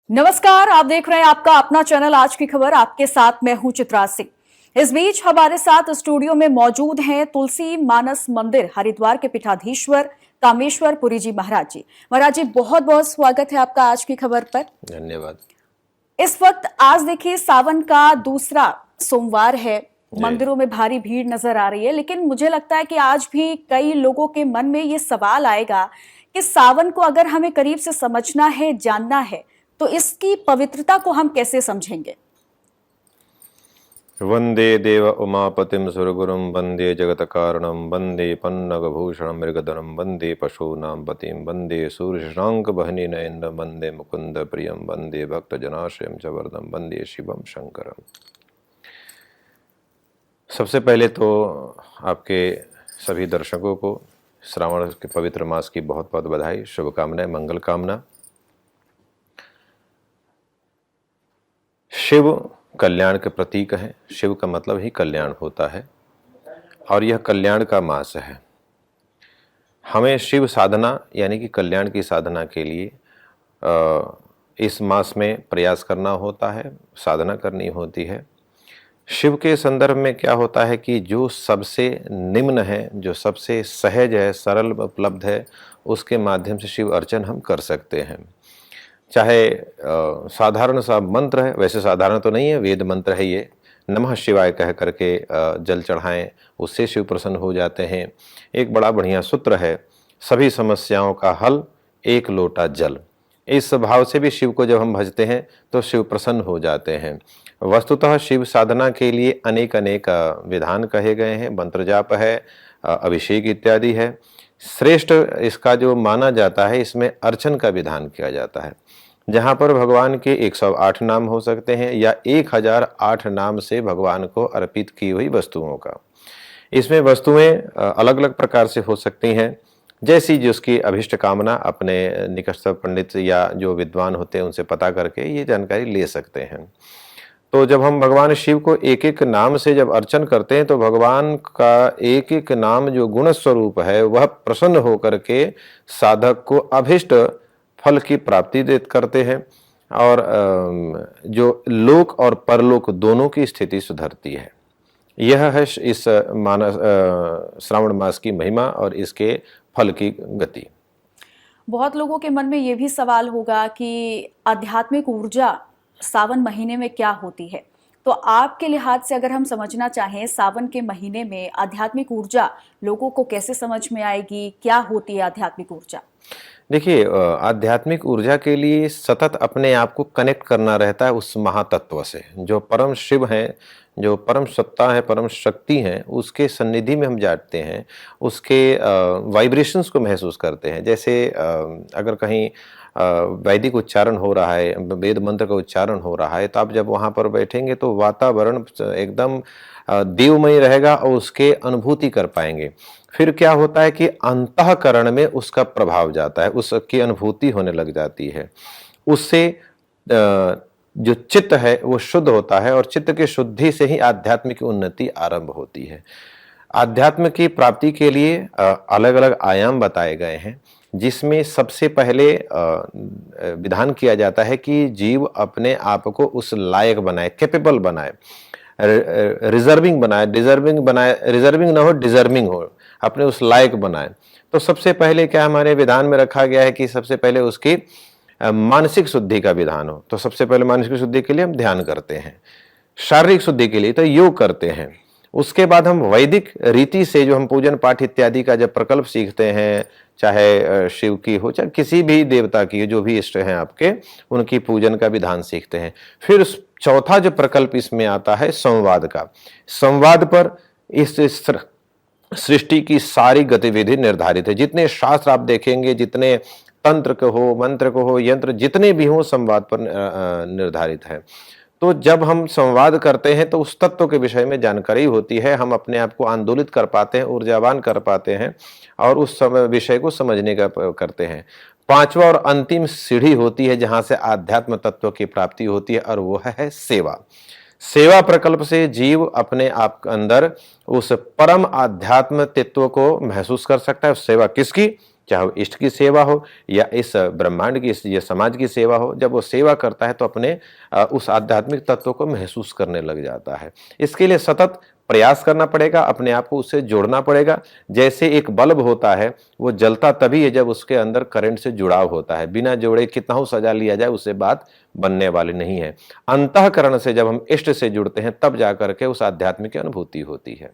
नमस्कार, आप देख रहे हैं आपका अपना चैनल आज की खबर। आपके साथ मैं हूं चित्रा सिंह। इस बीच हमारे साथ स्टूडियो में मौजूद हैं तुलसी मानस मंदिर हरिद्वार के पीठाधीश्वर कामेश्वर पुरी जी महाराज जी। महाराज जी, बहुत बहुत स्वागत है आपका आज की खबर पर। धन्यवाद। इस वक्त आज देखिए सावन का दूसरा सोमवार है, मंदिरों में भारी भीड़ नजर आ रही है, लेकिन मुझे लगता है कि आज भी कई लोगों के मन में ये सवाल आएगा कि सावन को अगर हमें करीब से समझना है, जानना है, तो इसकी पवित्रता को हम कैसे समझेंगे। वंदे देव उमापतिम सुरगुरुम वंदे जगत कारणम वंदे पन्नगभूषणम मृगधरम वंदे पशूनां पतिम वंदे सूर्यशशांक बहनी नयनम वंदे मुकुंद प्रियम वंदे भक्त जनाश्रयम च वरदम वंदे शिवम शंकरम। सबसे पहले तो आपके सभी दर्शकों को श्रावण के पवित्र मास की बहुत बहुत बधाई, शुभकामनाएं, मंगल कामना। शिव कल्याण के प्रतीक है। शिव का मतलब ही कल्याण होता है और यह कल्याण का मास है। हमें शिव साधना यानी कि कल्याण की साधना के लिए इस मास में प्रयास करना होता है, साधना करनी होती है। शिव के संदर्भ में क्या होता है कि जो सबसे निम्न है, जो सबसे सहज है, सरल उपलब्ध है, उसके माध्यम से शिव अर्चन हम कर सकते हैं। चाहे साधारण सा मंत्र है, वैसे साधारण तो नहीं है, वेद मंत्र है ये, नमः शिवाय कह करके जल चढ़ाएं, उससे शिव प्रसन्न हो जाते हैं। एक बड़ा बढ़िया सूत्र है, सभी समस्याओं का हल एक लोटा जल। इस भाव से भी शिव को जब हम भजते हैं तो शिव प्रसन्न हो जाते हैं। वस्तुतः शिव साधना के लिए अनेक अनेक विधान कहे गए हैं, मंत्र जाप है, अभिषेक इत्यादि है। श्रेष्ठ इसका जो माना जाता है, इसमें अर्चन का विधान किया जाता है, जहाँ पर भगवान के 108 नाम हो सकते हैं या 1008 नाम से भगवान को अर्पित की हुई वस्तुओं का। इसमें वस्तुएं अलग अलग प्रकार से हो सकती हैं, जैसी जिसकी अभिष्ट कामना अपने निकटस्थ पंडित या जो विद्वान होते हैं उनसे पता करके ये जानकारी ले सकते हैं। तो जब हम भगवान शिव को एक एक नाम से जब अर्चन करते हैं तो भगवान का एक एक नाम जो गुण स्वरूप है वह प्रसन्न होकर के साधक को अभिष्ट फल की प्राप्ति करते हैं और जो लोक और परलोक दोनों की स्थिति सुधरती है। यह है इस श्रावण मास की महिमा और इसके फल की गति। बहुत लोगों के मन में यह भी सवाल होगा कि आध्यात्मिक ऊर्जा सावन महीने में क्या होती है। तो आपके लिहाज से अगर हम समझना चाहें सावन के महीने में आध्यात्मिक ऊर्जा लोगों को कैसे समझ में आएगी, क्या होती है आध्यात्मिक ऊर्जा? देखिए, आध्यात्मिक ऊर्जा के लिए सतत अपने आप को कनेक्ट करना रहता है उस महातत्व से, जो परम शिव हैं, जो परम सत्ता है, परम शक्ति हैं, उसके सन्निधि में हम जाते हैं, उसके वाइब्रेशंस को महसूस करते हैं। जैसे अगर कहीं वैदिक उच्चारण हो रहा है, वेद मंत्र का उच्चारण हो रहा है, तो आप जब वहाँ पर बैठेंगे तो वातावरण एकदम देवमय रहेगा और उसके अनुभूति कर पाएंगे। फिर क्या होता है कि अंतःकरण में उसका प्रभाव जाता है, उसकी अनुभूति होने लग जाती है। उससे जो चित्त है वो शुद्ध होता है और चित्त की शुद्धि से ही आध्यात्मिक उन्नति आरंभ होती है। आध्यात्म की प्राप्ति के लिए अलग अलग आयाम बताए गए हैं, जिसमें सबसे पहले विधान किया जाता है कि जीव अपने आप को उस लायक बनाए, कैपेबल बनाए, रिजर्विंग बनाए, डिजर्विंग बनाए, रिजर्विंग ना हो डिजर्विंग हो, अपने उस लायक बनाए। तो सबसे पहले क्या हमारे विधान में रखा गया है कि सबसे पहले उसकी मानसिक शुद्धि का विधान हो। तो सबसे पहले मानसिक शुद्धि के लिए हम ध्यान करते हैं, शारीरिक शुद्धि के लिए तो योग करते हैं। उसके बाद हम वैदिक रीति से जो हम पूजन पाठ इत्यादि का जब प्रकल्प सीखते हैं, चाहे शिव की हो चाहे किसी भी देवता की, जो भी इष्ट हैं आपके, उनकी पूजन का विधान सीखते हैं। फिर चौथा जो प्रकल्प इसमें आता है संवाद का। संवाद पर इस सृष्टि की सारी गतिविधि निर्धारित है। जितने शास्त्र आप देखेंगे, जितने तंत्र को हो, मंत्र को हो, यंत्र जितने भी हो, संवाद पर निर्धारित है। तो जब हम संवाद करते हैं तो उस तत्व के विषय में जानकारी होती है, हम अपने आप को आंदोलित कर पाते हैं, ऊर्जावान कर पाते हैं और उस विषय को समझने का करते हैं। पांचवा और अंतिम सीढ़ी होती है जहां से आध्यात्म तत्व की प्राप्ति होती है और वो है सेवा। सेवा प्रकल्प से जीव अपने आप के अंदर उस परम आध्यात्म तत्व को महसूस कर सकता है। सेवा किसकी? चाहे वो इष्ट की सेवा हो या इस ब्रह्मांड की, ये समाज की सेवा हो। जब वो सेवा करता है तो अपने उस आध्यात्मिक तत्व को महसूस करने लग जाता है। इसके लिए सतत प्रयास करना पड़ेगा, अपने आप को उससे जोड़ना पड़ेगा। जैसे एक बल्ब होता है, वो जलता तभी है जब उसके अंदर करंट से जुड़ाव होता है। बिना जोड़े कितना हो सजा लिया जाए, उससे बात बनने वाली नहीं है। अंतःकरण से जब हम इष्ट से जुड़ते हैं तब जाकर के उस आध्यात्मिक की अनुभूति होती है।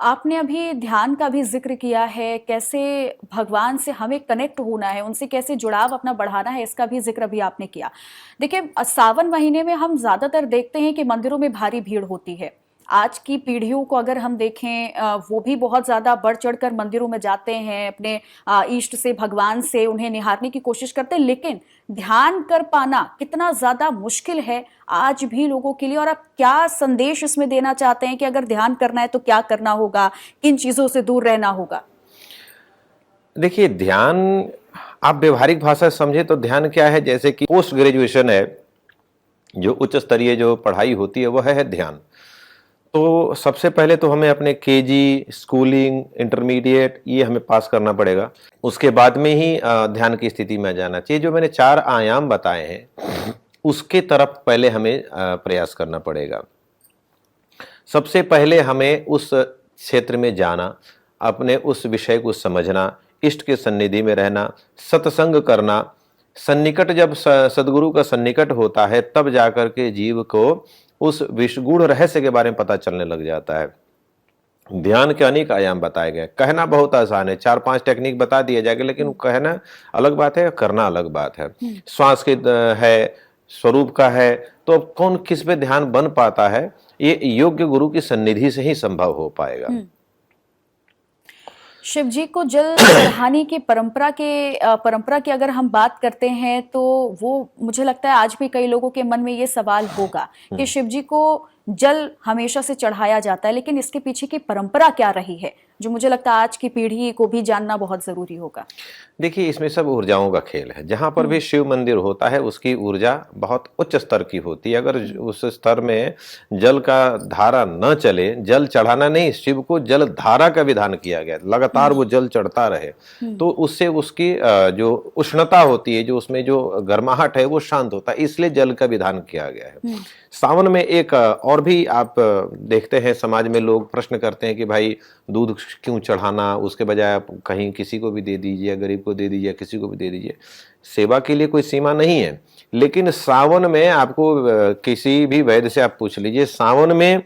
आपने अभी ध्यान का भी जिक्र किया है, कैसे भगवान से हमें कनेक्ट होना है, उनसे कैसे जुड़ाव अपना बढ़ाना है, इसका भी जिक्र अभी आपने किया। देखिए, सावन महीने में हम ज्यादातर देखते हैं कि मंदिरों में भारी भीड़ होती है। आज की पीढ़ियों को अगर हम देखें, वो भी बहुत ज्यादा बढ़ चढ़कर मंदिरों में जाते हैं, अपने इष्ट से, भगवान से उन्हें निहारने की कोशिश करते हैं, लेकिन ध्यान कर पाना कितना ज्यादा मुश्किल है आज भी लोगों के लिए। और आप क्या संदेश इसमें देना चाहते हैं कि अगर ध्यान करना है तो क्या करना होगा, किन चीजों से दूर रहना होगा? देखिए, ध्यान आप व्यवहारिक भाषा समझे तो ध्यान क्या है, जैसे कि पोस्ट ग्रेजुएशन है, जो उच्च स्तरीय जो पढ़ाई होती है वह है ध्यान। तो सबसे पहले तो हमें अपने केजी, स्कूलिंग, इंटरमीडिएट ये हमें पास करना पड़ेगा। उसके बाद में ही ध्यान की स्थिति में जाना चाहिए। जो मैंने 4 आयाम बताए हैं उसके तरफ पहले हमें प्रयास करना पड़ेगा। सबसे पहले हमें उस क्षेत्र में जाना, अपने उस विषय को समझना, इष्ट के सन्निधि में रहना, सत्संग करना। सन्निकट जब सदगुरु का सन्निकट होता है तब जाकर के जीव को उस विषगूढ़ रहस्य के बारे में पता चलने लग जाता है। ध्यान के अनेक आयाम बताए गए। कहना बहुत आसान है, 4-5 टेक्निक बता दिए जाएंगे, लेकिन कहना अलग बात है, करना अलग बात है। श्वास के है, स्वरूप का है, तो कौन किस पे ध्यान बन पाता है, ये योग्य गुरु की सन्निधि से ही संभव हो पाएगा। शिव जी को जल चढ़ाने की परंपरा की अगर हम बात करते हैं तो वो, मुझे लगता है आज भी कई लोगों के मन में ये सवाल होगा कि शिव जी को जल हमेशा से चढ़ाया जाता है, लेकिन इसके पीछे की परंपरा क्या रही है, जो मुझे लगता है आज की पीढ़ी को भी जानना बहुत जरूरी होगा। देखिए, इसमें सब ऊर्जाओं का खेल है। जहां पर भी शिव मंदिर होता है उसकी ऊर्जा बहुत उच्च स्तर की होती है। अगर उस स्तर में जल का धारा न चले, जल चढ़ाना नहीं, शिव को जल धारा का विधान किया गया, लगातार वो जल चढ़ता रहे, तो उससे उसकी जो उष्णता होती है, जो उसमें जो गर्माहट है, वो शांत होता है। इसलिए जल का विधान किया गया है। सावन में एक और भी आप देखते हैं, समाज में लोग प्रश्न करते हैं कि भाई दूध क्यों चढ़ाना, उसके बजाय आप कहीं किसी को भी दे दीजिए, गरीब को दे दीजिए, किसी को भी दे दीजिए। सेवा के लिए कोई सीमा नहीं है, लेकिन सावन में आपको किसी भी वैद्य से आप पूछ लीजिए, सावन में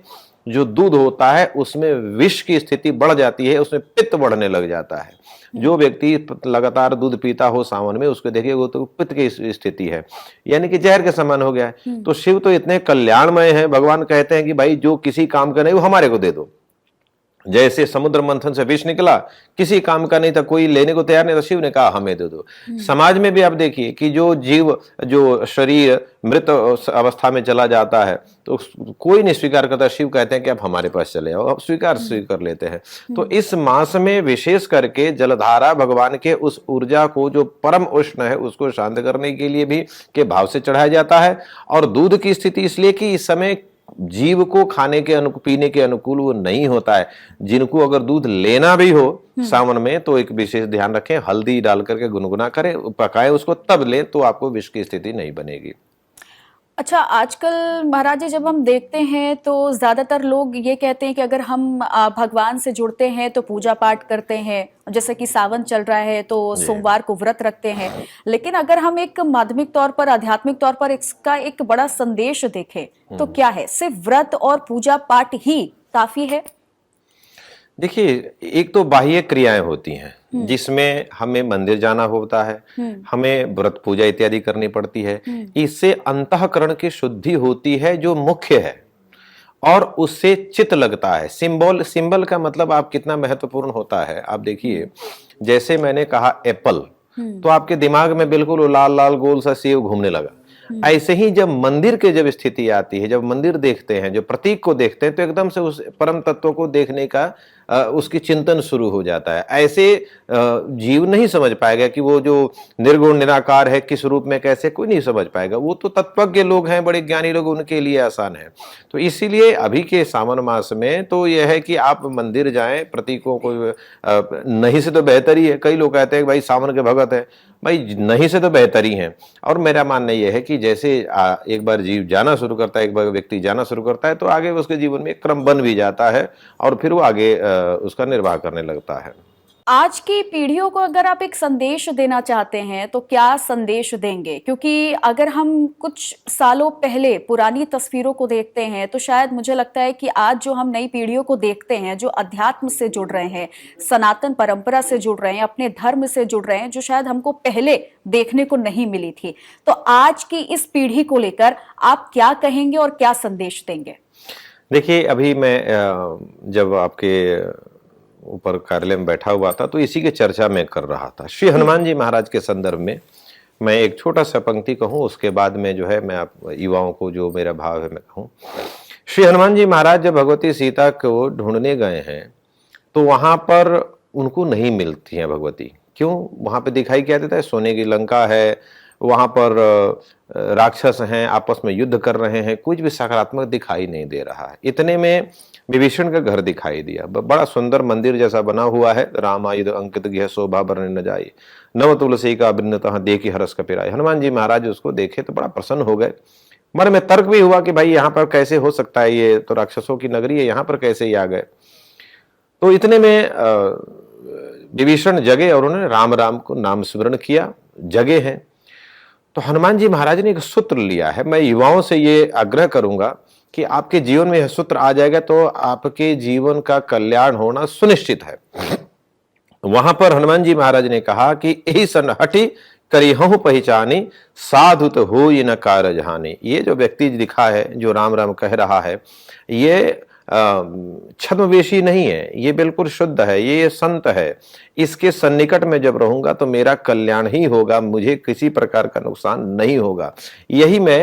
जो दूध होता है उसमें विष की स्थिति बढ़ जाती है, उसमें पित्त बढ़ने लग जाता है। जो व्यक्ति लगातार दूध पीता हो सावन में, उसको देखिए वो तो पित्त की स्थिति है, यानी कि जहर के समान हो गया है। तो शिव तो इतने कल्याणमय है, भगवान कहते हैं कि भाई जो किसी काम का नहीं वो हमारे को दे दो। जैसे समुद्र मंथन से विष निकला, किसी काम का नहीं था, कोई लेने को तैयार नहीं था, शिव ने कहा हमें दे दो। समाज में भी आप देखिए कि जो जीव, जो शरीर मृत अवस्था में चला जाता है तो कोई नहीं स्वीकार करता, शिव कहते हैं कि आप हमारे पास चले आओ, अब स्वीकार लेते हैं। तो इस मास में विशेष करके जलधारा भगवान के उस ऊर्जा को, जो परम उष्ण है, उसको शांत करने के लिए भी के भाव से चढ़ाया जाता है। और दूध की स्थिति इसलिए कि इस समय जीव को खाने के पीने के अनुकूल वो नहीं होता है। जिनको अगर दूध लेना भी हो सावन में तो एक विशेष ध्यान रखें, हल्दी डाल करके गुनगुना करें, पकाएं उसको, तब लें, तो आपको विष की स्थिति नहीं बनेगी। अच्छा, आजकल महाराज जी जब हम देखते हैं तो ज्यादातर लोग ये कहते हैं कि अगर हम भगवान से जुड़ते हैं तो पूजा पाठ करते हैं, जैसे कि सावन चल रहा है तो सोमवार को व्रत रखते हैं, लेकिन अगर हम एक माध्यमिक तौर पर, आध्यात्मिक तौर पर इसका एक बड़ा संदेश देखें तो क्या है? सिर्फ व्रत और पूजा पाठ ही काफी है? देखिए, एक तो बाह्य क्रियाएं होती हैं जिसमें हमें मंदिर जाना होता है, हमें व्रत पूजा इत्यादि करनी पड़ती है। इससे अंतःकरण की शुद्धि होती है जो मुख्य है, और उससे चित्त लगता है। सिंबल का मतलब आप कितना महत्वपूर्ण होता है। आप देखिए, जैसे मैंने कहा एप्पल, तो आपके दिमाग में बिल्कुल वो लाल लाल गोल सा सेव घूमने लगा। ऐसे ही जब मंदिर के जब स्थिति आती है, जब मंदिर देखते हैं, जो प्रतीक को देखते हैं, तो एकदम से उस परम तत्व को देखने का उसकी चिंतन शुरू हो जाता है। ऐसे जीव नहीं समझ पाएगा कि वो जो निर्गुण निराकार है किस रूप में कैसे, कोई नहीं समझ पाएगा। वो तो तत्वज्ञ लोग हैं, बड़े ज्ञानी लोग, उनके लिए आसान है। तो इसीलिए अभी के सावन मास में तो यह है कि आप मंदिर जाएं, प्रतीकों को नहीं से तो बेहतर ही है। कई लोग कहते हैं भाई सावन के भगत है, भाई नहीं से तो बेहतर ही है। और मेरा मानना यह है कि जैसे एक बार जीव जाना शुरू करता है, एक बार व्यक्ति जाना शुरू करता है, तो आगे उसके जीवन में एक क्रम बन भी जाता है और फिर वो आगे उसका निर्वाह करने लगता है। आज की पीढ़ियों को अगर आप एक संदेश देना चाहते हैं तो क्या संदेश देंगे? क्योंकि अगर हम कुछ सालों पहले पुरानी तस्वीरों को देखते हैं तो शायद मुझे लगता है कि आज जो हम नई पीढ़ियों को देखते हैं, जो अध्यात्म से जुड़ रहे हैं, सनातन परंपरा से जुड़ रहे हैं, अपने धर्म से जुड़ रहे हैं, जो शायद हमको पहले देखने को नहीं मिली थी, तो आज की इस पीढ़ी को लेकर आप क्या कहेंगे और क्या संदेश देंगे? देखिए, अभी मैं जब आपके ऊपर कार्यालय में बैठा हुआ था तो इसी की चर्चा मैं कर रहा था। श्री हनुमान जी महाराज के संदर्भ में मैं एक छोटा सा पंक्ति कहूँ, उसके बाद में जो है मैं आप युवाओं को जो मेरा भाव है मैं कहूँ। श्री हनुमान जी महाराज जब भगवती सीता को ढूंढने गए हैं तो वहां पर उनको नहीं मिलती है भगवती। क्यों? वहां पे दिखाई क्या देता है? सोने की लंका है, वहां पर राक्षस हैं, आपस में युद्ध कर रहे हैं, कुछ भी सकारात्मक दिखाई नहीं दे रहा है। इतने में विभीषण का घर दिखाई दिया, बड़ा सुंदर मंदिर जैसा बना हुआ है। राम आयुध अंकित गृह शोभा बरन न जाई, नव तुलसी का भिन्नतः देखी हरस कपिराई। हनुमान जी महाराज उसको देखे तो बड़ा प्रसन्न हो गए। मन में तर्क भी हुआ कि भाई यहाँ पर कैसे हो सकता है, ये तो राक्षसों की नगरी है, यहाँ पर कैसे ही आ गए। तो इतने में विभीषण जगे और उन्होंने राम राम को नाम स्मरण किया, जगे हैं। तो हनुमान जी महाराज ने एक सूत्र लिया है। मैं युवाओं से ये आग्रह करूंगा कि आपके जीवन में यह सूत्र आ जाएगा तो आपके जीवन का कल्याण होना सुनिश्चित है। वहां पर हनुमान जी महाराज ने कहा कि यही सन हटी करिहु पहचानी, साधु तो हो ये न कारज हानि। ये जो व्यक्ति दिखा है, जो राम राम कह रहा है, ये छद्मवेशी नहीं है, ये बिल्कुल शुद्ध है, ये संत है। इसके सन्निकट में जब रहूंगा तो मेरा कल्याण ही होगा, मुझे किसी प्रकार का नुकसान नहीं होगा। यही मैं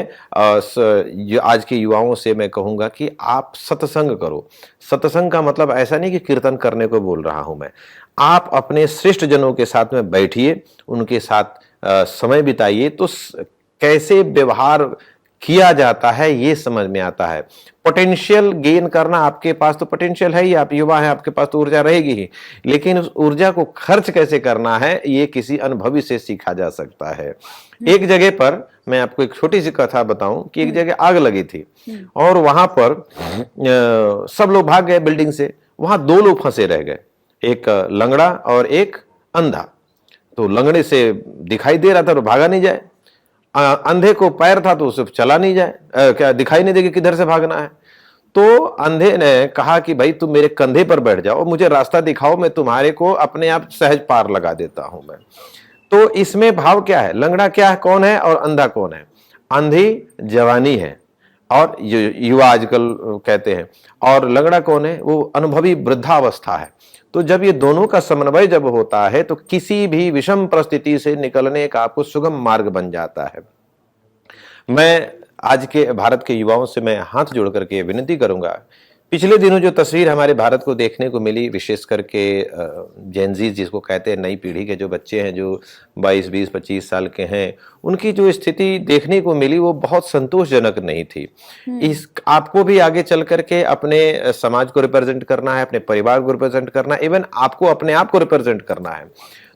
आज के युवाओं से मैं कहूंगा कि आप सत्संग करो। सत्संग का मतलब ऐसा नहीं कि कीर्तन करने को बोल रहा हूं मैं। आप अपने श्रेष्ठ जनों के साथ में बैठिए, उनके साथ समय बिताइए, तो कैसे व्यवहार किया जाता है ये समझ में आता है। पोटेंशियल गेन करना, आपके पास तो पोटेंशियल है ही, आप युवा हैं, आपके पास तो ऊर्जा रहेगी ही, लेकिन उस ऊर्जा को खर्च कैसे करना है ये किसी अनुभवी से सीखा जा सकता है। एक जगह पर मैं आपको एक छोटी सी कथा बताऊं कि एक जगह आग लगी थी और वहां पर सब लोग भाग गए बिल्डिंग से। वहां दो लोग फंसे रह गए, एक लंगड़ा और एक अंधा। तो लंगड़े से दिखाई दे रहा था तो भागा नहीं जाए, अंधे को पैर था तो उसे चला नहीं जाए, क्या दिखाई नहीं देगी किधर से भागना है। तो अंधे ने कहा कि भाई तुम मेरे कंधे पर बैठ जाओ, मुझे रास्ता दिखाओ, मैं तुम्हारे को अपने आप सहज पार लगा देता हूं मैं। तो इसमें भाव क्या है? लंगड़ा क्या है, कौन है, और अंधा कौन है? अंधी जवानी है और युवा आजकल कहते हैं, और लंगड़ा कौन है? वो अनुभवी वृद्धावस्था है। तो जब ये दोनों का समन्वय जब होता है तो किसी भी विषम परिस्थिति से निकलने का आपको सुगम मार्ग बन जाता है। मैं आज के भारत के युवाओं से मैं हाथ जोड़ करके विनती करूंगा, पिछले दिनों जो तस्वीर हमारे भारत को देखने को मिली, विशेष करके जेनजी जिसको कहते हैं, नई पीढ़ी के जो बच्चे हैं, जो 22, 20, 25 साल के हैं, उनकी जो स्थिति देखने को मिली वो बहुत संतोषजनक नहीं थी। इस आपको भी आगे चल करके अपने समाज को रिप्रेजेंट करना है, अपने परिवार को रिप्रेजेंट करना है, इवन आपको अपने आप को रिप्रेजेंट करना है।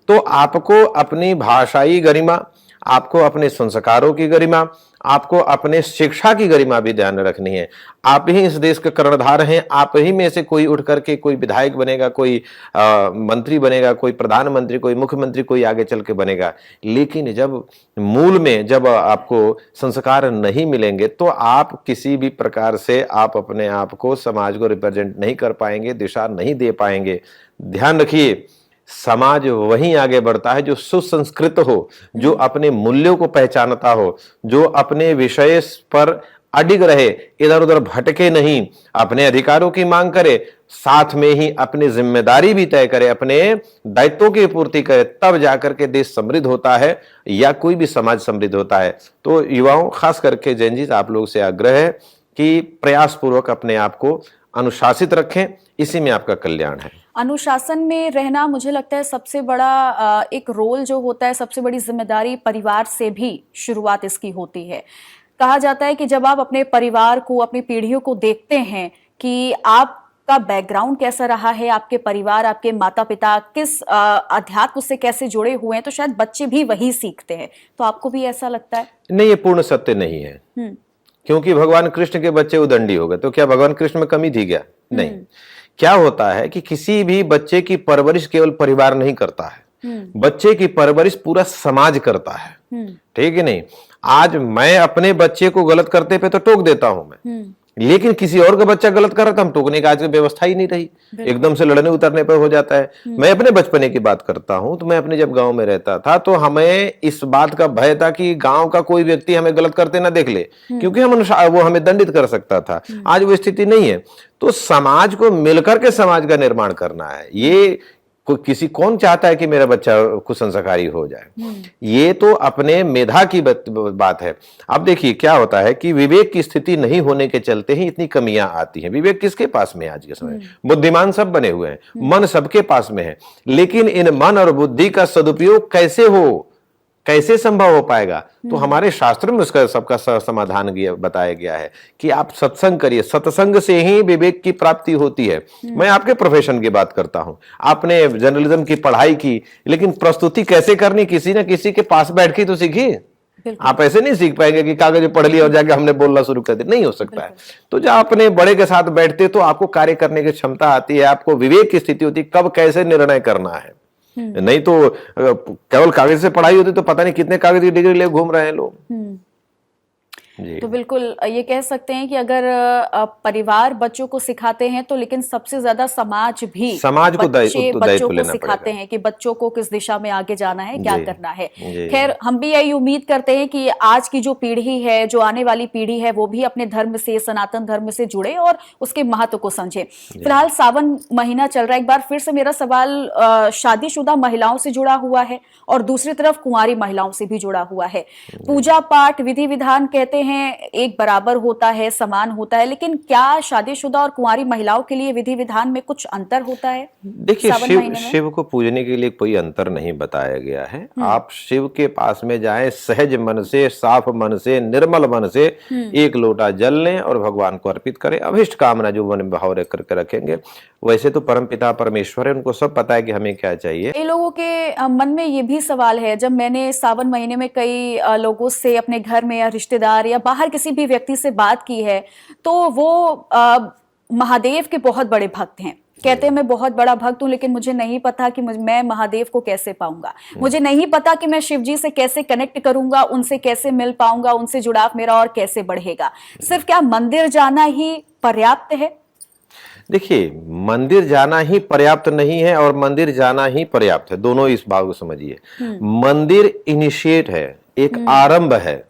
तो आपको अपनी भाषाई गरिमा, आपको अपने संस्कारों की गरिमा, आपको अपने शिक्षा की गरिमा भी ध्यान रखनी है। आप ही इस देश के कर्णधार हैं। आप ही में से कोई उठ करके कोई विधायक बनेगा, कोई मंत्री बनेगा, कोई प्रधानमंत्री, कोई मुख्यमंत्री, कोई आगे चल के बनेगा। लेकिन जब मूल में जब आपको संस्कार नहीं मिलेंगे तो आप किसी भी प्रकार से आप अपने आप को, समाज को रिप्रेजेंट नहीं कर पाएंगे, दिशा नहीं दे पाएंगे। ध्यान रखिए, समाज वहीं आगे बढ़ता है जो सुसंस्कृत हो, जो अपने मूल्यों को पहचानता हो, जो अपने विषय पर अडिग रहे, इधर उधर भटके नहीं, अपने अधिकारों की मांग करे, साथ में ही अपनी जिम्मेदारी भी तय करे, अपने दायित्वों की पूर्ति करे, तब जाकर के देश समृद्ध होता है या कोई भी समाज समृद्ध होता है। तो युवाओं, खास करके जैन आप लोग से आग्रह है कि प्रयास पूर्वक अपने आप को अनुशासित रखें, इसी में आपका कल्याण है। अनुशासन में रहना, मुझे लगता है सबसे बड़ा एक रोल जो होता है, सबसे बड़ी जिम्मेदारी परिवार से भी शुरुआत इसकी होती है। कहा जाता है कि जब आप अपने परिवार को, अपनी पीढ़ियों को देखते हैं कि आपका बैकग्राउंड कैसा रहा है, आपके परिवार, आपके माता पिता किस अध्यात्म से कैसे जुड़े हुए हैं, तो शायद बच्चे भी वही सीखते हैं। तो आपको भी ऐसा लगता है? नहीं, ये पूर्ण सत्य नहीं है। क्योंकि भगवान कृष्ण के बच्चे उदंडी हो गए, तो क्या भगवान कृष्ण में कमी थी क्या? नहीं। क्या होता है कि किसी भी बच्चे की परवरिश केवल परिवार नहीं करता है, बच्चे की परवरिश पूरा समाज करता है। ठीक है नहीं? आज मैं अपने बच्चे को गलत करते पे तो टोक देता हूं मैं, लेकिन किसी और का बच्चा गलत कर रहा था, हम टोकने की आज की व्यवस्था ही नहीं रही, एकदम से लड़ने उतरने पर हो जाता है। मैं अपने बचपने की बात करता हूं, तो मैं अपने जब गांव में रहता था तो हमें इस बात का भय था कि गांव का कोई व्यक्ति हमें गलत करते ना देख ले, क्योंकि वो हमें दंडित कर सकता था। आज वो स्थिति नहीं है। तो समाज को मिलकर के समाज का निर्माण करना है। ये कौन चाहता है कि मेरा बच्चा कुसंस्कारी हो जाए? ये तो अपने मेधा की बात है। अब देखिए क्या होता है कि विवेक की स्थिति नहीं होने के चलते ही इतनी कमियां आती हैं। विवेक किसके पास में है आज के समय? बुद्धिमान सब बने हुए हैं, मन सबके पास में है, लेकिन इन मन और बुद्धि का सदुपयोग कैसे हो, कैसे संभव हो पाएगा? तो हमारे शास्त्र में उसका सबका समाधान बताया गया है कि आप सत्संग करिए, सत्संग से ही विवेक की प्राप्ति होती है। मैं आपके प्रोफेशन की बात करता हूं, आपने जर्नलिज्म की पढ़ाई की, लेकिन प्रस्तुति कैसे करनी किसी न किसी के पास बैठ के तो सीखी। आप ऐसे नहीं सीख पाएंगे कि कागज पढ़ लिया और जाके हमने बोलना शुरू कर दिया, नहीं हो सकता है। तो जब अपने बड़े के साथ बैठते तो आपको कार्य करने की क्षमता आती है, आपको विवेक की स्थिति होती है कब कैसे निर्णय करना है। नहीं तो केवल कागज से पढ़ाई होती तो पता नहीं कितने कागज की डिग्री ले घूम रहे हैं लोग। तो बिल्कुल ये कह सकते हैं कि अगर परिवार बच्चों को सिखाते हैं तो, लेकिन सबसे ज्यादा समाज को बच्चों को सिखाते हैं कि बच्चों को किस दिशा में आगे जाना है, क्या करना है। खैर, हम भी यही उम्मीद करते हैं कि आज की जो पीढ़ी है, जो आने वाली पीढ़ी है, वो भी अपने धर्म से, सनातन धर्म से जुड़े और उसके महत्व को समझे। फिलहाल सावन महीना चल रहा है। एक बार फिर से मेरा सवाल शादीशुदा महिलाओं से जुड़ा हुआ है और दूसरी तरफ कुंवारी महिलाओं से भी जुड़ा हुआ है। पूजा पाठ, विधि विधान कहते हैं एक बराबर होता है, समान होता है, लेकिन क्या शादीशुदा और कुंवारी महिलाओं के लिए विधि विधान में कुछ अंतर होता है? देखिए, शिव को पूजने के लिए कोई अंतर नहीं बताया गया है। आप शिव के पास में जाएं, सहज मन से, साफ मन से, निर्मल मन से एक लोटा जल लें और भगवान को अर्पित करें। अभिष्ट कामना जो मन भाव रख करके रखेंगे, वैसे तो परमपिता परमेश्वर है, उनको सब पता है कि हमें क्या चाहिए। कई लोगों के मन में ये भी सवाल है, जब मैंने सावन महीने में कई लोगों से अपने घर में या रिश्तेदार या बाहर किसी भी व्यक्ति से बात की है, तो वो महादेव के बहुत बड़े भक्त हैं। कहते हैं मैं बहुत बड़ा भक्त हूं, लेकिन मुझे नहीं पता कि मैं महादेव को कैसे पाऊंगा, मुझे नहीं पता कि मैं शिव जी से कैसे कनेक्ट करूंगा, उनसे कैसे मिल पाऊंगा, उनसे जुड़ाव मेरा और कैसे बढ़ेगा। सिर्फ क्या मंदिर जाना ही पर्याप्त है? देखिए, मंदिर जाना ही पर्याप्त नहीं है और मंदिर जाना ही पर्याप्त है, दोनों इस भाव को समझिए। मंदिर इनिशिएट है, एक आरंभ है।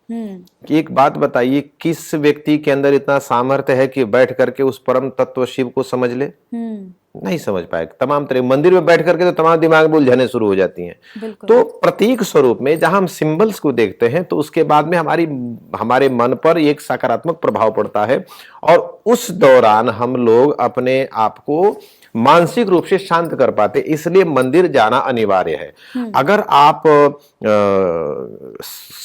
कि एक बात बताइए, किस व्यक्ति के अंदर इतना सामर्थ्य है कि बैठ करके उस परम तत्व शिव को समझ ले? नहीं समझ पाएगा। तमाम तरह मंदिर में बैठ करके तो तमाम दिमाग में उलझने शुरू हो जाती हैं। तो प्रतीक स्वरूप में जहां हम सिंबल्स को देखते हैं तो उसके बाद में हमारे मन पर एक सकारात्मक प्रभाव पड़ता है और उस दौरान हम लोग अपने आप को मानसिक रूप से शांत कर पाते, इसलिए मंदिर जाना अनिवार्य है। अगर आप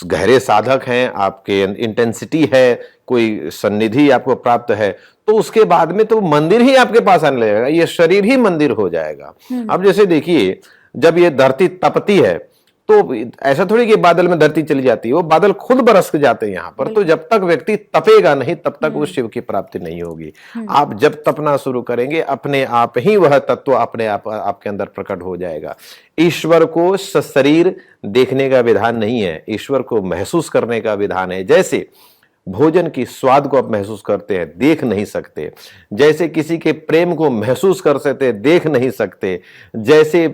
गहरे साधक हैं, आपके इंटेंसिटी है, कोई सन्निधि आपको प्राप्त है, तो उसके बाद में तो मंदिर ही आपके पास आने लगेगा, ये शरीर ही मंदिर हो जाएगा। अब जैसे देखिए, जब ये धरती तपती है तो ऐसा थोड़ी कि बादल में धरती चली जाती है, वो बादल खुद बरस के जाते हैं यहाँ पर। तो जब तक व्यक्ति तपेगा नहीं तब तक उस शिव की प्राप्ति नहीं होगी। आप जब तपना शुरू करेंगे, अपने आप ही वह तत्व अपने आप आपके अंदर प्रकट हो जाएगा। ईश्वर को सशरीर देखने का विधान नहीं है, ईश्वर को महसूस करने का विधान है। जैसे भोजन की स्वाद को आप महसूस करते हैं, देख नहीं सकते, जैसे किसी के प्रेम को महसूस कर सकते, देख नहीं सकते, जैसे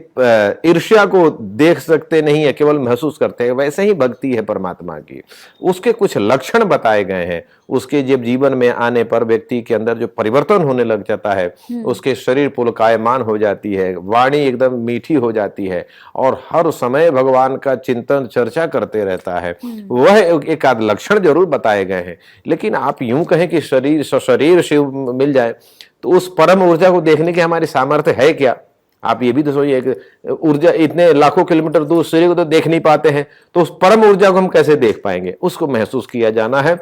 ईर्ष्या को देख सकते नहीं है, केवल महसूस करते हैं, वैसे ही भक्ति है परमात्मा की। उसके कुछ लक्षण बताए गए हैं, उसके जब जीवन में आने पर व्यक्ति के अंदर जो परिवर्तन होने लग जाता है, उसके शरीर पुलकायमान हो जाती है, वाणी एकदम मीठी हो जाती है और हर समय भगवान का चिंतन चर्चा करते रहता है। वह एक आध लक्षण जरूर बताए गए हैं, लेकिन आप यूं कहें कि शरीर शिव मिल जाए तो उस परम ऊर्जा को देखने की हमारी सामर्थ्य है क्या? आप ये भी तो सोचिए कि ऊर्जा इतने लाखों किलोमीटर दूर सूर्य को तो देख नहीं पाते हैं, तो उस परम ऊर्जा को हम कैसे देख पाएंगे? उसको महसूस किया जाना है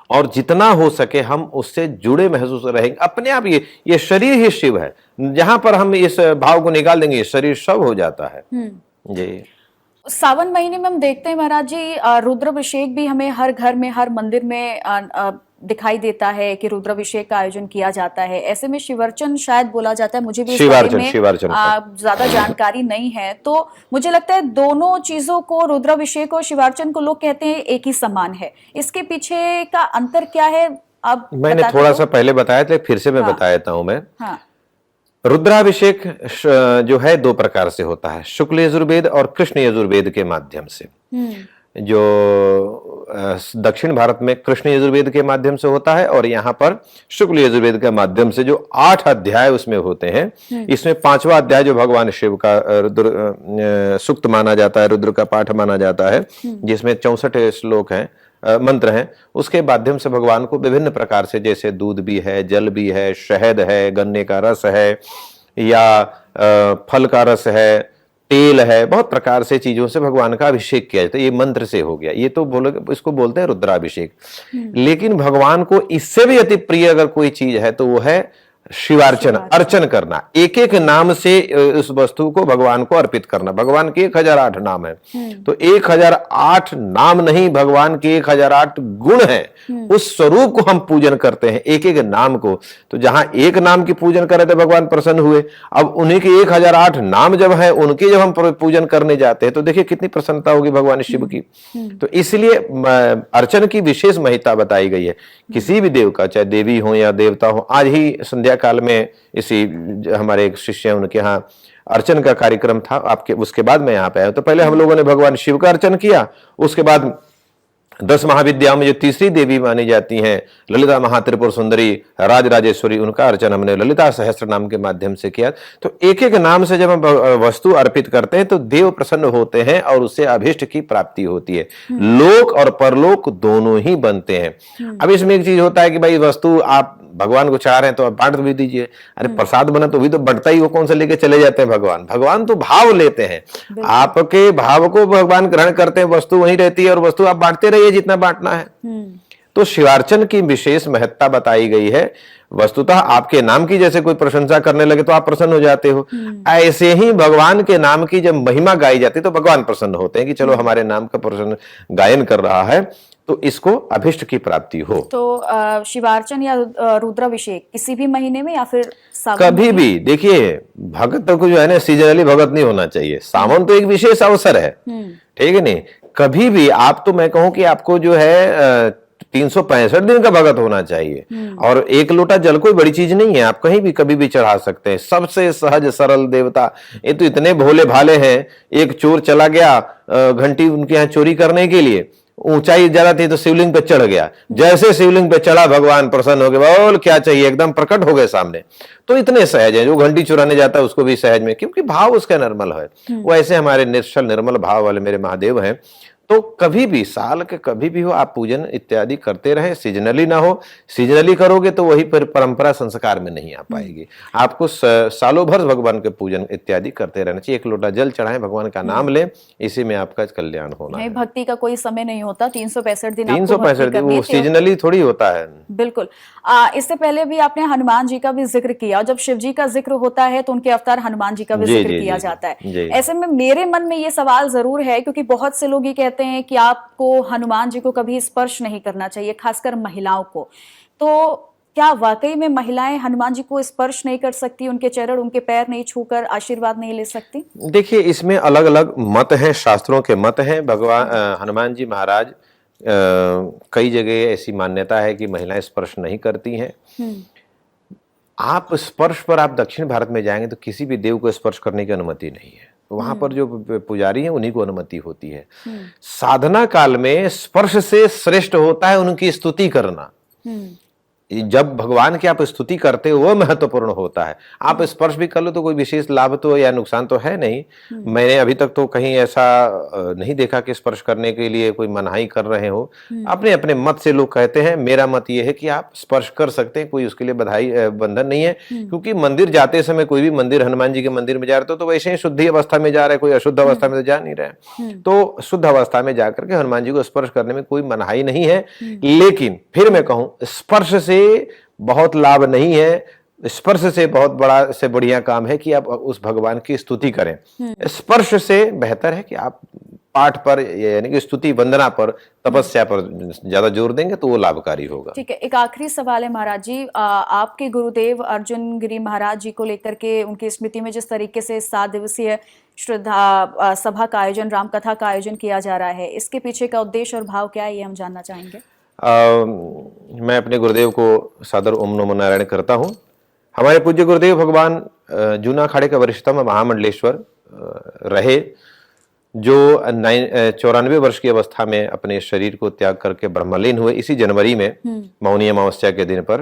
और जितना हो सके हम उससे जुड़े महसूस रहेंगे। अपने आप ये शरीर ही शिव है। जहां पर हम इस भाव को निकाल देंगे, ये शरीर शव हो जाता है। जी। सावन महीने में हम देखते हैं महाराज जी, रुद्राभिषेक भी हमें हर घर में, हर मंदिर में दिखाई देता है कि रुद्राभिषेक का आयोजन किया जाता है। ऐसे में शिवार्चन शायद बोला जाता है, मुझे भी इस बारे में ज्यादा जानकारी नहीं है। तो मुझे लगता है दोनों चीजों को, रुद्राभिषेक और शिवार्चन को, लोग कहते हैं एक ही समान है। इसके पीछे का अंतर क्या है? अब मैंने थोड़ा सा पहले बताया था, फिर से मैं बता देता हूं। मैं रुद्राभिषेक जो है दो प्रकार से होता है, शुक्ल यजुर्वेद और कृष्ण यजुर्वेद के माध्यम से। जो दक्षिण भारत में कृष्ण यजुर्वेद के माध्यम से होता है और यहाँ पर शुक्ल यजुर्वेद के माध्यम से, जो 8 अध्याय उसमें होते हैं। इसमें 5वां अध्याय जो भगवान शिव का रुद्र सूक्त माना जाता है, रुद्र का पाठ माना जाता है, जिसमें 64 श्लोक हैं, मंत्र हैं। उसके माध्यम से भगवान को विभिन्न प्रकार से, जैसे दूध भी है, जल भी है, शहद है, गन्ने का रस है या फल का रस है, तेल है, बहुत प्रकार से चीजों से भगवान का अभिषेक किया जाता है। ये मंत्र से हो गया, ये तो इसको बोलते हैं रुद्राभिषेक। लेकिन भगवान को इससे भी अति प्रिय अगर कोई चीज है तो वो है शिवार्चन, अर्चन करना। एक एक नाम से उस वस्तु को भगवान को अर्पित करना। भगवान के 1008 नाम है, तो 1008 नाम नहीं, भगवान के 1008 गुण हैं। उस स्वरूप को हम पूजन करते हैं, एक एक नाम को। तो जहां एक नाम की पूजन करे थे भगवान प्रसन्न हुए, अब उन्हीं के 1008 नाम जब है, उनके जब हम पूजन करने जाते हैं तो देखिए कितनी प्रसन्नता होगी भगवान शिव की। तो इसलिए अर्चन की विशेष महत्ता बताई गई है। किसी भी देव का, चाहे देवी हो या देवता हो। आज ही संध्या काल में इसी हमारे एक शिष्य हैं, उनके यहाँ अर्चन का कार्यक्रम था। आपके उसके बाद मैं यहाँ पे आया। तो पहले हम लोगों ने भगवान शिव का अर्चन किया, उसके बाद 10 महाविद्याओं में जो तीसरी देवी मानी जाती हैं, ललिता महात्रिपुर सुंदरी राज राजेश्वरी, उनका अर्चन हमने ललिता सहस्त्र नाम के माध्यम से किया। तो एक एक नाम से जब हम वस्तु अर्पित करते हैं तो देव प्रसन्न होते हैं और उससे अभिष्ट की प्राप्ति होती है। लोक और परलोक दोनों ही बनते हैं। अब इसमें एक चीज होता है कि भाई वस्तु आप भगवान को चाह रहे हैं तो आप बांट भी दीजिए। अरे प्रसाद बना तो भी तो बंटता ही, वो कौन सा लेके चले जाते हैं भगवान? भगवान तो भाव लेते हैं, आपके भाव को भगवान ग्रहण करते हैं। वस्तु वहीं रहती है और वस्तु आप बांटते रहिए जितना बांटना है। तो शिवार्चन की विशेष महत्ता बताई गई है। वस्तुतः आपके नाम की जैसे कोई प्रशंसा करने लगे तो आप प्रसन्न हो जाते हो, ऐसे ही भगवान के नाम की जब महिमा गाई जाती है तो भगवान प्रसन्न होते हैं कि चलो हमारे नाम का प्रसन्न गायन कर रहा है, तो इसको अभिष्ट की प्राप्ति हो। तो शिवार्चन या रुद्राभिषेक किसी भी महीने में या फिर कभी भी? देखिए, भगत को जो है ना सीजनली भगत नहीं होना चाहिए। सावन तो एक विशेष अवसर है, ठीक है नहीं? कभी भी आप, तो मैं कहूं कि आपको जो है 365 दिन का भगत होना चाहिए। और एक लोटा जल कोई बड़ी चीज नहीं है, आप कहीं भी कभी भी चढ़ा सकते हैं। सबसे सहज सरल देवता, ये तो इतने भोले भाले हैं। एक चोर चला गया घंटी उनके यहाँ चोरी करने के लिए, ऊंचाई ज्यादा थी तो शिवलिंग पे चढ़ गया। जैसे शिवलिंग पे चढ़ा भगवान प्रसन्न हो गए, बोल क्या चाहिए, एकदम प्रकट हो गए सामने। तो इतने सहज है, जो घंटी चुराने जाता है उसको भी सहज में, क्योंकि भाव उसका निर्मल है। वैसे हमारे निश्चल निर्मल भाव वाले मेरे महादेव हैं। तो कभी भी, साल के कभी भी हो, आप पूजन इत्यादि करते रहें। सीजनली ना हो, सीजनली करोगे तो वही परंपरा संस्कार में नहीं आ पाएगी। आपको सालों भर भगवान के पूजन इत्यादि करते रहना चाहिए। एक लोटा जल चढ़ाएं, भगवान का नाम लें, इसी में आपका कल्याण होना है। भक्ति का कोई समय नहीं होता, 365 दिन 365 दिन वो सीजनली थोड़ी होता है। बिल्कुल। इससे पहले भी आपने हनुमान जी का भी जिक्र किया, और जब शिव जी का जिक्र होता है तो उनके अवतार हनुमान जी का भी जिक्र किया जाता है। ऐसे में मेरे मन में ये सवाल जरूर है, क्योंकि बहुत से लोग ये कहते हैं कि आपको हनुमान जी को कभी स्पर्श नहीं करना चाहिए, खासकर महिलाओं को। तो क्या वाकई में महिलाएं हनुमान जी को स्पर्श नहीं कर सकती, उनके चरण, उनके पैर नहीं छूकर आशीर्वाद नहीं ले सकती? देखिए, इसमें अलग अलग मत हैं, शास्त्रों के मत हैं। भगवान हनुमान जी महाराज, कई जगह ऐसी मान्यता है कि महिलाएं स्पर्श नहीं करती हैं। आप स्पर्श पर, आप दक्षिण भारत में जाएंगे तो किसी भी देव को स्पर्श करने की अनुमति नहीं है। वहां पर जो पुजारी हैं उन्हीं को अनुमति होती है। साधना काल में स्पर्श से श्रेष्ठ होता है उनकी स्तुति करना। जब भगवान की आप स्तुति करते हो वो महत्वपूर्ण होता है। आप स्पर्श भी कर लो तो कोई विशेष लाभ तो या नुकसान तो है नहीं। मैंने अभी तक तो कहीं ऐसा नहीं देखा कि स्पर्श करने के लिए कोई मनाही कर रहे हो। अपने अपने मत से लोग कहते हैं, मेरा मत ये है कि आप स्पर्श कर सकते हैं, कोई उसके लिए बधाई बंधन नहीं है। क्योंकि मंदिर जाते समय, कोई भी मंदिर, हनुमान जी के मंदिर में जा रहे तो वैसे ही शुद्धि अवस्था में जा रहे, कोई अशुद्ध अवस्था में तो जा नहीं रहे। तो शुद्ध अवस्था में जाकर के हनुमान जी को स्पर्श करने में कोई मनाही नहीं है। लेकिन फिर मैं कहूं, स्पर्श से बहुत लाभ नहीं है। स्पर्श से बहुत बड़ा से बढ़िया काम है कि आप उस भगवान की स्तुति करें। स्पर्श से बेहतर है कि आप पाठ पर यानी कि स्तुति वंदना पर, तपस्या पर ज्यादा जोर देंगे तो वो लाभकारी होगा। ठीक है, एक आखिरी सवाल है महाराज जी, आपके गुरुदेव अर्जुन गिरी महाराज जी को लेकर के उनकी स्मृति में जिस तरीके से 7 दिवसीय श्रद्धा सभा का आयोजन, राम कथा का आयोजन किया जा रहा है, इसके पीछे का उद्देश्य और भाव क्या है, ये हम जानना चाहेंगे। मैं अपने गुरुदेव को सादर ओम नमो नारायण करता हूँ। हमारे पूज्य गुरुदेव भगवान जूना अखाड़े का वरिष्ठतम महामंडलेश्वर रहे, जो 94 वर्ष की अवस्था में अपने शरीर को त्याग करके ब्रह्मलीन हुए इसी जनवरी में मौनी अमावस्या के दिन पर।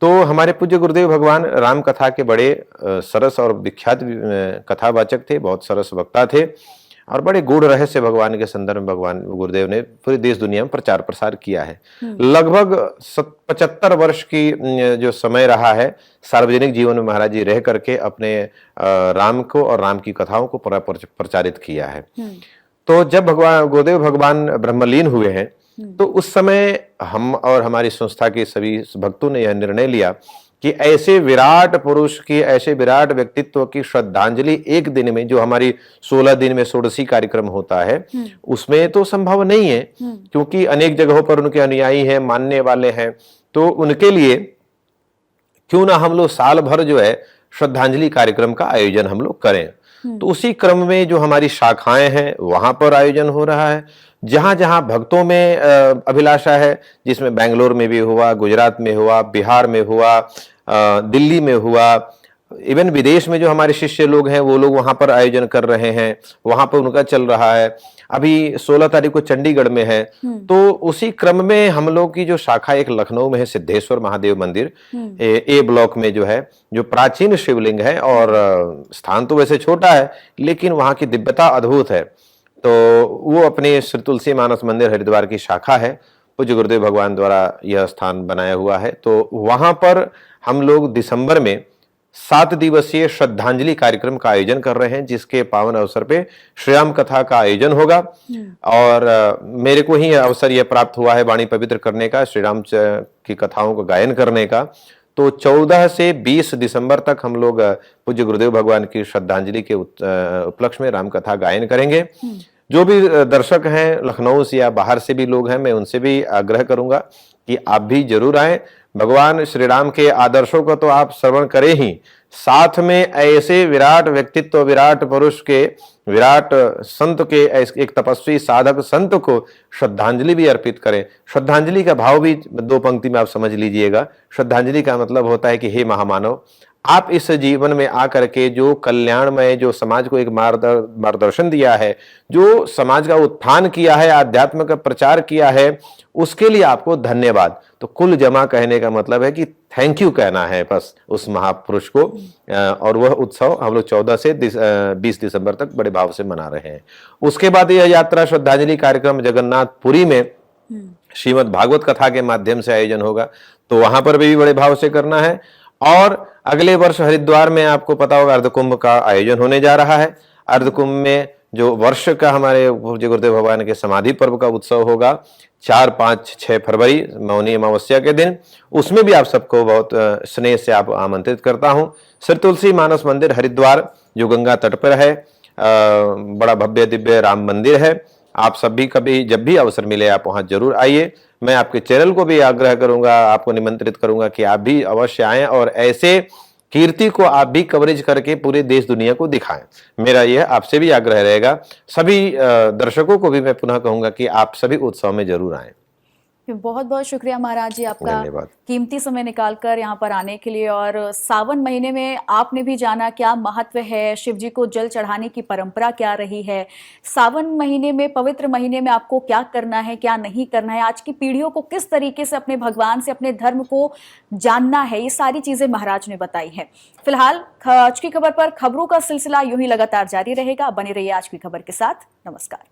तो हमारे पूज्य गुरुदेव भगवान राम कथा के बड़े सरस और विख्यात कथावाचक थे, बहुत सरस वक्ता थे और बड़े गूढ़ रहस्य भगवान के संदर्भ में भगवान गुरुदेव ने पूरी देश दुनिया में प्रचार प्रसार किया है। लगभग 75 वर्ष की जो समय रहा है सार्वजनिक जीवन में महाराज जी रह करके अपने राम को और राम की कथाओं को प्रचारित किया है। तो जब भगवान गुरुदेव भगवान ब्रह्मलीन हुए हैं तो उस समय हम और हमारी संस्था के सभी भक्तों ने यह निर्णय लिया कि ऐसे विराट पुरुष की, ऐसे विराट व्यक्तित्व की श्रद्धांजलि एक दिन में, जो हमारी 16 दिन में षोडशी कार्यक्रम होता है, उसमें तो संभव नहीं है क्योंकि अनेक जगहों पर उनके अनुयायी हैं, मानने वाले हैं। तो उनके लिए क्यों ना हम लोग साल भर जो है श्रद्धांजलि कार्यक्रम का आयोजन हम लोग करें। तो उसी क्रम में जो हमारी शाखाएं हैं वहां पर आयोजन हो रहा है। जहां जहां भक्तों में अभिलाषा है, जिसमें बेंगलोर में भी हुआ, गुजरात में हुआ, बिहार में हुआ, दिल्ली में हुआ, इवन विदेश में जो हमारे शिष्य लोग हैं वो लोग वहां पर आयोजन कर रहे हैं, वहां पर उनका चल रहा है। अभी 16 तारीख को चंडीगढ़ में है। तो उसी क्रम में हम लोग की जो शाखा एक लखनऊ में है, सिद्धेश्वर महादेव मंदिर ए ब्लॉक में जो है, जो प्राचीन शिवलिंग है और स्थान तो वैसे छोटा है लेकिन वहां की दिव्यता अद्भुत है। तो वो अपने श्री तुलसी मानस मंदिर हरिद्वार की शाखा है, पूज्य गुरुदेव भगवान द्वारा यह स्थान बनाया हुआ है। तो वहां पर हम लोग दिसंबर में 7 दिवसीय श्रद्धांजलि कार्यक्रम का आयोजन कर रहे हैं, जिसके पावन अवसर पे श्री राम कथा का आयोजन होगा। और मेरे को ही अवसर यह प्राप्त हुआ है वाणी पवित्र करने का, श्री राम की कथाओं को गायन करने का। तो 14 से 20 दिसंबर तक हम लोग पूज्य गुरुदेव भगवान की श्रद्धांजलि के उपलक्ष्य में राम कथा गायन करेंगे। जो भी दर्शक हैं लखनऊ से या बाहर से भी लोग हैं, मैं उनसे भी आग्रह करूंगा कि आप भी जरूर आए। भगवान श्री राम के आदर्शों को तो आप श्रवण करें ही, साथ में ऐसे विराट व्यक्तित्व, विराट पुरुष के, विराट संत के, एक तपस्वी साधक संत को श्रद्धांजलि भी अर्पित करें। श्रद्धांजलि का भाव भी 2 पंक्ति में आप समझ लीजिएगा। श्रद्धांजलि का मतलब होता है कि हे महामानव, आप इस जीवन में आकर के जो कल्याणमय, जो समाज को एक मार्गदर्शन दिया है, जो समाज का उत्थान किया है, आध्यात्म का प्रचार किया है, उसके लिए आपको धन्यवाद। तो कुल जमा कहने का मतलब है कि थैंक यू कहना है बस उस महापुरुष को। और वह उत्सव हम लोग 14 से 20 दिसंबर तक बड़े भाव से मना रहे हैं। उसके बाद यह यात्रा श्रद्धांजलि कार्यक्रम जगन्नाथपुरी में श्रीमद् भागवत कथा के माध्यम से आयोजन होगा, तो वहां पर भी बड़े भाव से करना है। और अगले वर्ष हरिद्वार में आपको पता होगा अर्धकुंभ का आयोजन होने जा रहा है। अर्धकुंभ में जो वर्ष का हमारे पूज्य गुरुदेव भगवान के समाधि पर्व का उत्सव होगा 4, 5, 6 फरवरी मौनी अमावस्या के दिन, उसमें भी आप सबको बहुत स्नेह से आप आमंत्रित करता हूं। श्री तुलसी मानस मंदिर हरिद्वार जो गंगा तट पर है, बड़ा भव्य दिव्य राम मंदिर है। आप सभी कभी जब भी अवसर मिले आप वहां जरूर आइए। मैं आपके चैनल को भी आग्रह करूंगा, आपको निमंत्रित करूंगा कि आप भी अवश्य आएं और ऐसे कीर्ति को आप भी कवरेज करके पूरे देश दुनिया को दिखाएं। मेरा यह आपसे भी आग्रह रहेगा। सभी दर्शकों को भी मैं पुनः कहूंगा कि आप सभी उत्सव में जरूर आएं। बहुत बहुत शुक्रिया महाराज जी आपका धन्यवाद। कीमती समय निकालकर यहाँ पर आने के लिए। और सावन महीने में आपने भी जाना क्या महत्व है, शिव जी को जल चढ़ाने की परंपरा क्या रही है, सावन महीने में, पवित्र महीने में आपको क्या करना है, क्या नहीं करना है, आज की पीढ़ियों को किस तरीके से अपने भगवान से, अपने धर्म को जानना है, ये सारी चीजें महाराज ने बताई है। फिलहाल आज की खबर पर खबरों का सिलसिला यूं ही लगातार जारी रहेगा। बने रहिए आज की खबर के साथ। नमस्कार।